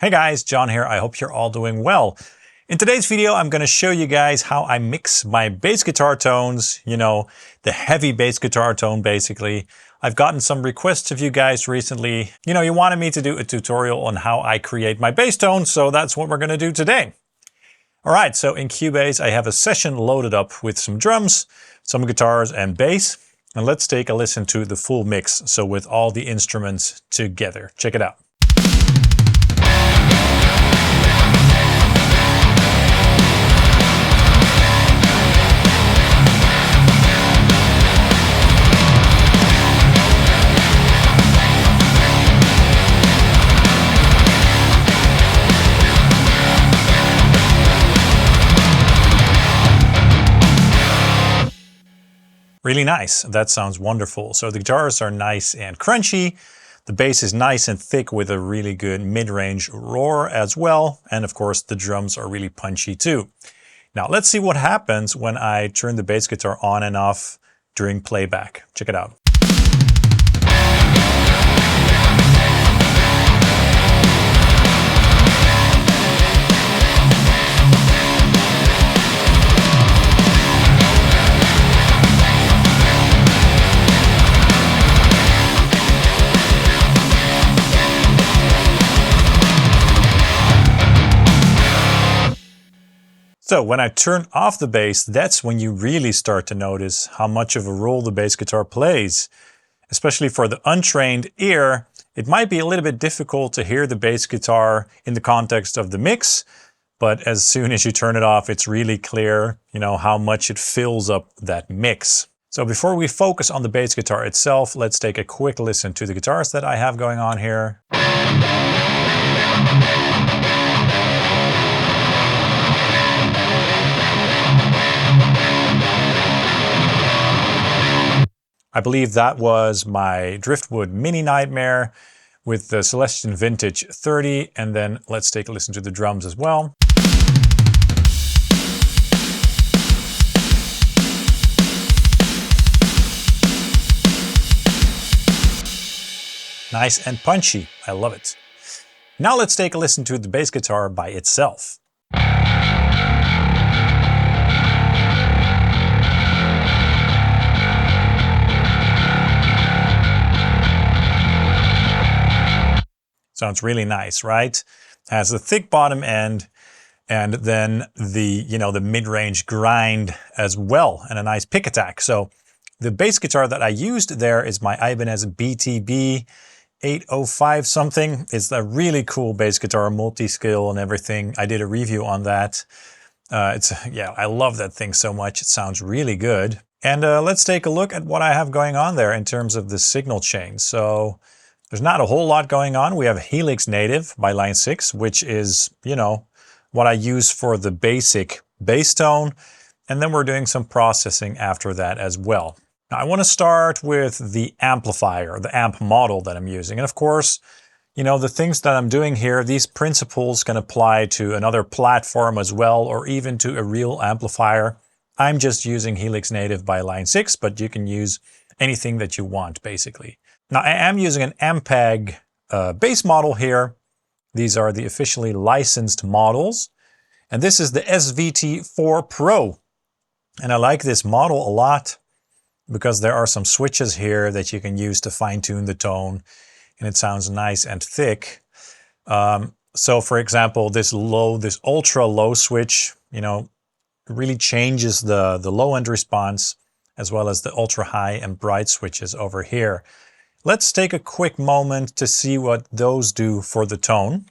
Hey guys, John here. I hope you're all doing well. In today's video, I'm going to show you guys how I mix my bass guitar tones, the heavy bass guitar tone basically. I've gotten some requests of you guys recently. You wanted me to do a tutorial on how I create my bass tones, so that's what we're going to do today. All right, so in Cubase, I have a session loaded up with some drums, some guitars and bass. And let's take a listen to the full mix, so with all the instruments together. Check it out. Really nice. That sounds wonderful. So the guitars are nice and crunchy. The bass is nice and thick with a really good mid-range roar as well. And of course, the drums are really punchy too. Now let's see what happens when I turn the bass guitar on and off during playback. Check it out. So when I turn off the bass, that's when you really start to notice how much of a role the bass guitar plays. Especially for the untrained ear, it might be a little bit difficult to hear the bass guitar in the context of the mix, but as soon as you turn it off, it's really clear, how much it fills up that mix. So before we focus on the bass guitar itself, let's take a quick listen to the guitars that I have going on here. I believe that was my Driftwood Mini Nightmare with the Celestion Vintage 30. And then let's take a listen to the drums as well. Nice and punchy. I love it. Now let's take a listen to the bass guitar by itself. Sounds really nice, right? Has a thick bottom end and then the mid-range grind as well and a nice pick attack. So the bass guitar that I used there is my Ibanez BTB805 something. It's a really cool bass guitar, multi-skill and everything. I did a review on that. I love that thing so much. It sounds really good. And let's take a look at what I have going on there in terms of the signal chain. So there's not a whole lot going on. We have Helix Native by line 6, which is, what I use for the basic bass tone. And then we're doing some processing after that as well. Now I want to start with the amplifier, the amp model that I'm using. And of course, the things that I'm doing here, these principles can apply to another platform as well, or even to a real amplifier. I'm just using Helix Native by line 6, but you can use anything that you want, basically. Now I am using an Ampeg bass model here. These are the officially licensed models. And this is the SVT4 Pro. And I like this model a lot because there are some switches here that you can use to fine-tune the tone. And it sounds nice and thick. So for example, this ultra low switch, really changes the low end response, as well as the ultra high and bright switches over here. Let's take a quick moment to see what those do for the tone.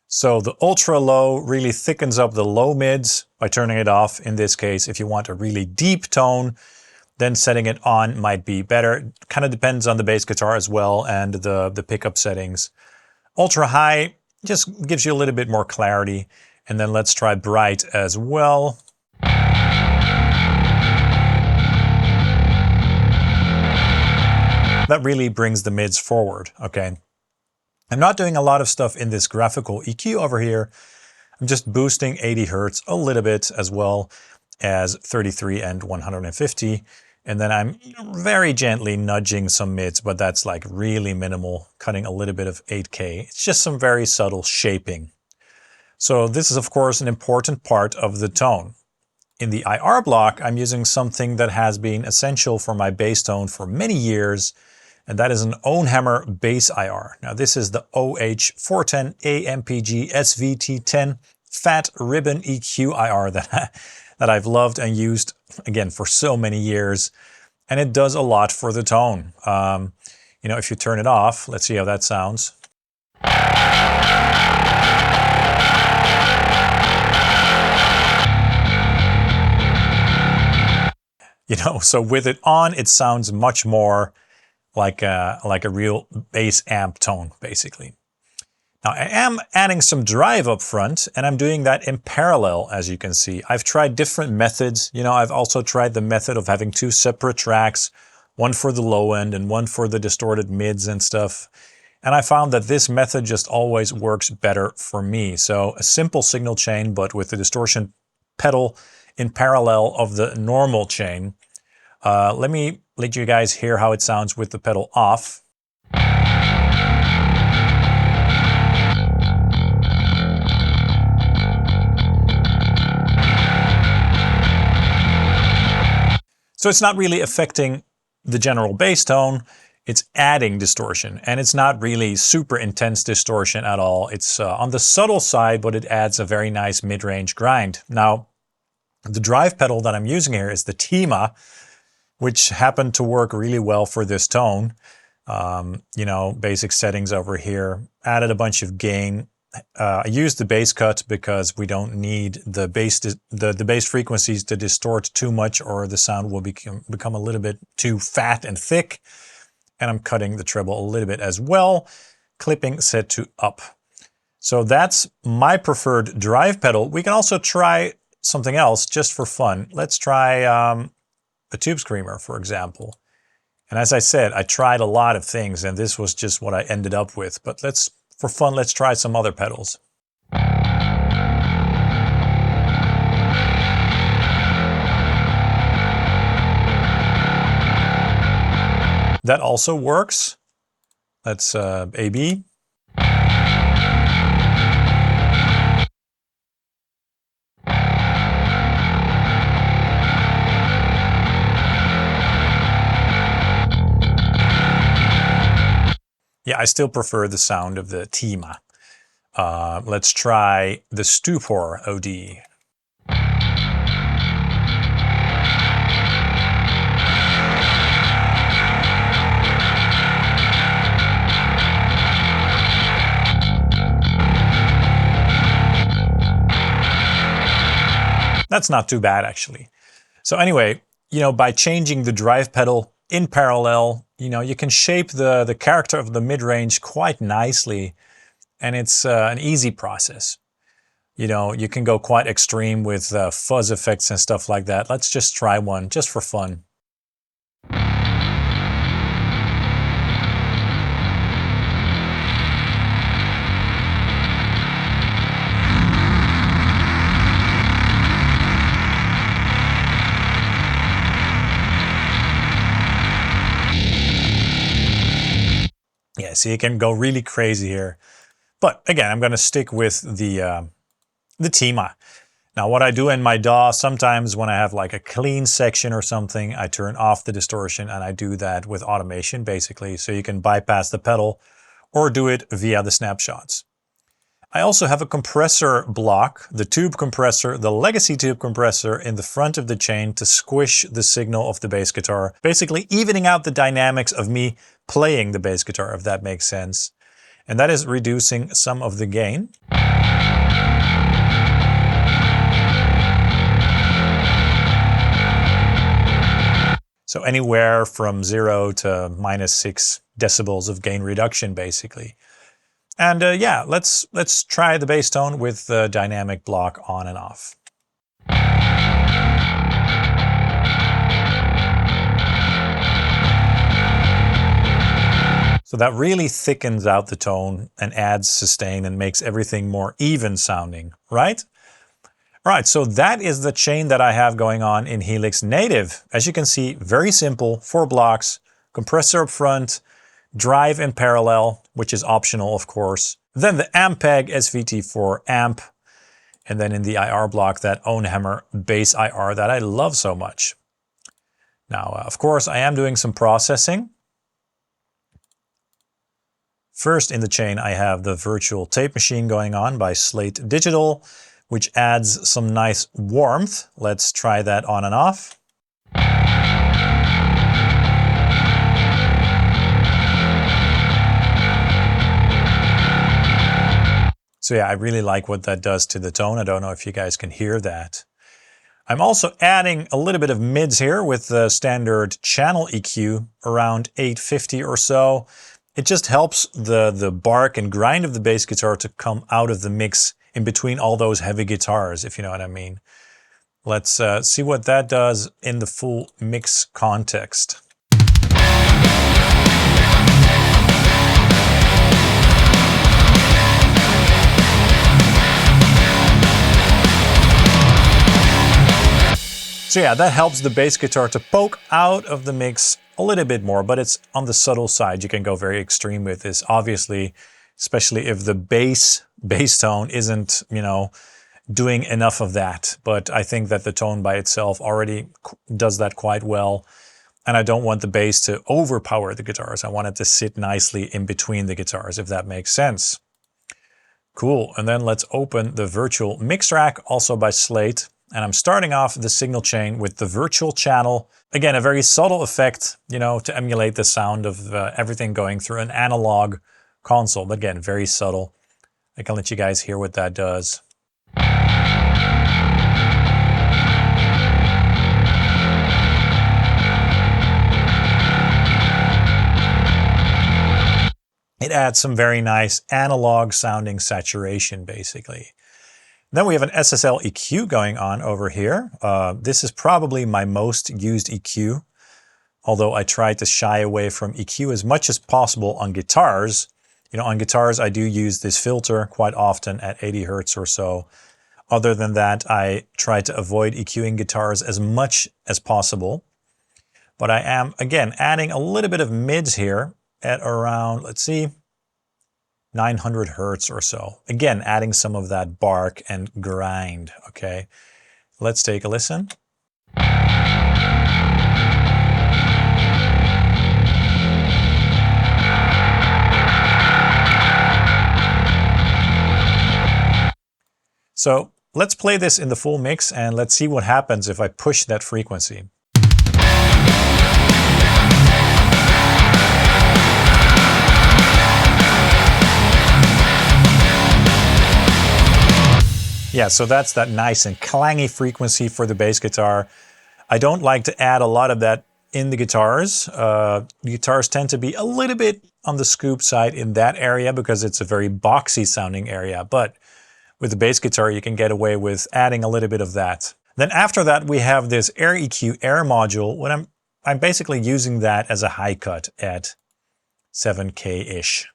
So the ultra low really thickens up the low mids by turning it off. In this case, if you want a really deep tone, then setting it on might be better. Kind of depends on the bass guitar as well and the pickup settings. Ultra high just gives you a little bit more clarity. And then let's try bright as well. That really brings the mids forward, okay? I'm not doing a lot of stuff in this graphical EQ over here. I'm just boosting 80 Hertz a little bit as well as 33 and 150. And then I'm very gently nudging some mids, but that's like really minimal, cutting a little bit of 8K. It's just some very subtle shaping. So this is of course an important part of the tone. In the IR block, I'm using something that has been essential for my bass tone for many years, and that is an Ownhammer bass IR. Now this is the OH410 AMPG SVT10 Fat Ribbon EQ IR that I've loved and used, again, for so many years. And it does a lot for the tone. You know, if you turn it off, let's see how that sounds. You know, so with it on, it sounds much more like a real bass amp tone, basically. Now, I am adding some drive up front, and I'm doing that in parallel, as you can see. I've tried different methods. You know, I've also tried the method of having two separate tracks, one for the low end and one for the distorted mids and stuff. And I found that this method just always works better for me. So a simple signal chain, but with the distortion pedal in parallel of the normal chain. Let me let you guys hear how it sounds with the pedal off. So it's not really affecting the general bass tone, it's adding distortion, and it's not really super intense distortion at all. It's on the subtle side, but it adds a very nice mid-range grind. Now, the drive pedal that I'm using here is the Tima, which happened to work really well for this tone. You know, basic settings over here, added a bunch of gain. I used the bass cut because we don't need the bass frequencies to distort too much, or the sound will become a little bit too fat and thick. And I'm cutting the treble a little bit as well. Clipping set to up. So that's my preferred drive pedal. We can also try something else just for fun. Let's try a tube screamer, for example. And as I said, I tried a lot of things, and this was just what I ended up with. But for fun, let's try some other pedals. That also works. That's AB. Yeah, I still prefer the sound of the Tima. Let's try the Stupor OD. That's not too bad, actually. So anyway, you know, by changing the drive pedal in parallel, you know, you can shape the character of the mid-range quite nicely, and it's an easy process. You know, you can go quite extreme with fuzz effects and stuff like that. Let's just try one, just for fun. Yeah, see, you can go really crazy here. But again, I'm going to stick with the Tima. Now, what I do in my DAW, sometimes when I have like a clean section or something, I turn off the distortion, and I do that with automation, basically. So you can bypass the pedal or do it via the snapshots. I also have a compressor block, the tube compressor, the legacy tube compressor in the front of the chain to squish the signal of the bass guitar, basically evening out the dynamics of me playing the bass guitar, if that makes sense. And that is reducing some of the gain. So anywhere from 0 to -6 decibels of gain reduction, basically. And yeah, let's try the bass tone with the dynamic block on and off. So that really thickens out the tone and adds sustain and makes everything more even sounding, right? All right, so that is the chain that I have going on in Helix Native. As you can see, very simple, 4 blocks, compressor up front, drive in parallel, which is optional, of course. Then the Ampeg SVT4 amp, and then in the IR block, that Ownhammer bass IR that I love so much. Now, of course, I am doing some processing. First in the chain, I have the virtual tape machine going on by Slate Digital, which adds some nice warmth. Let's try that on and off. So yeah, I really like what that does to the tone. I don't know if you guys can hear that. I'm also adding a little bit of mids here with the standard channel EQ around 850 or so. It just helps the bark and grind of the bass guitar to come out of the mix in between all those heavy guitars, if you know what I mean. Let's see what that does in the full mix context. So yeah, that helps the bass guitar to poke out of the mix a little bit more, but it's on the subtle side. You can go very extreme with this, obviously, especially if the bass tone isn't, you know, doing enough of that. But I think that the tone by itself already does that quite well. And I don't want the bass to overpower the guitars. I want it to sit nicely in between the guitars, if that makes sense. Cool, and then let's open the virtual mix rack, also by Slate. And I'm starting off the signal chain with the virtual channel. Again, a very subtle effect, you know, to emulate the sound of everything going through an analog console. But again, very subtle. I can let you guys hear what that does. It adds some very nice analog sounding saturation, basically. Then we have an SSL EQ going on over here. This is probably my most used EQ, although I try to shy away from EQ as much as possible on guitars. You know, on guitars, I do use this filter quite often at 80 Hertz or so. Other than that, I try to avoid EQing guitars as much as possible. But I am, again, adding a little bit of mids here at around, let's see, 900 Hertz or so. Again, adding some of that bark and grind, okay? Let's take a listen. So let's play this in the full mix and let's see what happens if I push that frequency. Yeah, so that's that nice and clangy frequency for the bass guitar. I don't like to add a lot of that in the guitars. Guitars tend to be a little bit on the scoop side in that area because it's a very boxy sounding area. But with the bass guitar, you can get away with adding a little bit of that. Then after that, we have this Air EQ Air module. When I'm basically using that as a high cut at 7K-ish.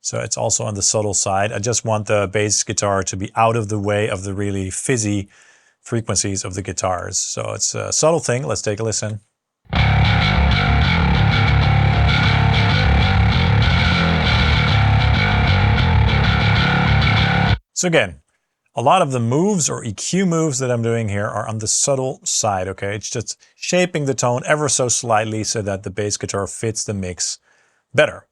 So it's also on the subtle side. I just want the bass guitar to be out of the way of the really fizzy frequencies of the guitars. So it's a subtle thing. Let's take a listen. So again, a lot of the moves or EQ moves that I'm doing here are on the subtle side, okay? It's just shaping the tone ever so slightly so that the bass guitar fits the mix better.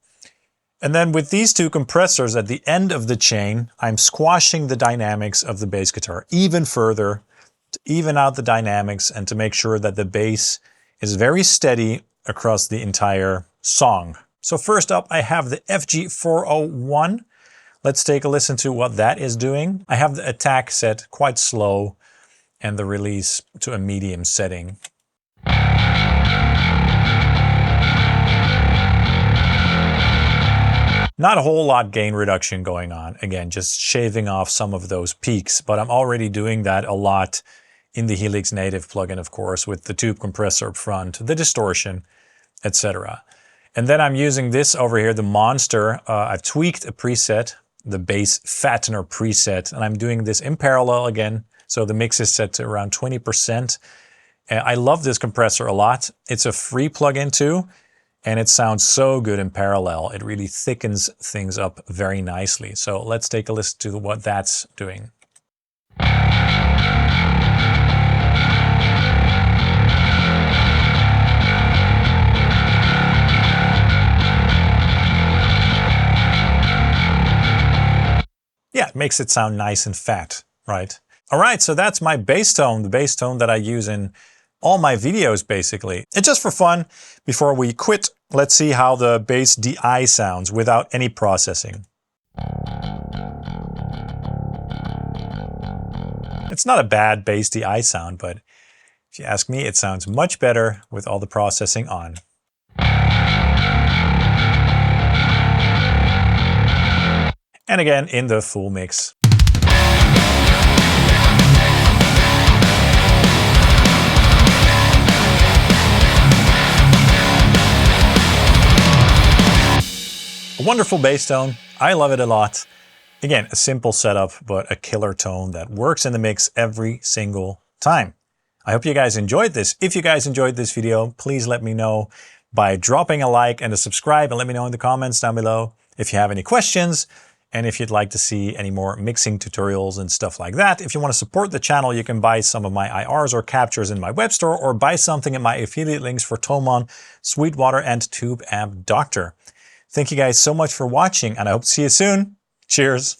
And then with these two compressors at the end of the chain, I'm squashing the dynamics of the bass guitar even further to even out the dynamics and to make sure that the bass is very steady across the entire song. So first up, I have the FG401. Let's take a listen to what that is doing. I have the attack set quite slow and the release to a medium setting. Not a whole lot gain reduction going on. Again, just shaving off some of those peaks, but I'm already doing that a lot in the Helix Native plugin, of course, with the tube compressor up front, the distortion, etc. And then I'm using this over here, the Monster. I've tweaked a preset, the bass fattener preset, and I'm doing this in parallel again. So the mix is set to around 20%. And I love this compressor a lot. It's a free plugin too, and it sounds so good in parallel. It really thickens things up very nicely. So let's take a listen to what that's doing. Yeah, it makes it sound nice and fat, right? All right, so that's my bass tone, the bass tone that I use in all my videos, basically. It's just for fun. Before we quit, let's see how the bass DI sounds without any processing. It's not a bad bass DI sound, but if you ask me, it sounds much better with all the processing on. And again, in the full mix. A wonderful bass tone. I love it a lot. Again, a simple setup, but a killer tone that works in the mix every single time. I hope you guys enjoyed this. If you guys enjoyed this video, please let me know by dropping a like and a subscribe, and let me know in the comments down below if you have any questions. And if you'd like to see any more mixing tutorials and stuff like that. If you want to support the channel, you can buy some of my IRs or captures in my web store, or buy something in my affiliate links for Thomann, Sweetwater, and Tube Amp Doctor. Thank you guys so much for watching, and I hope to see you soon. Cheers!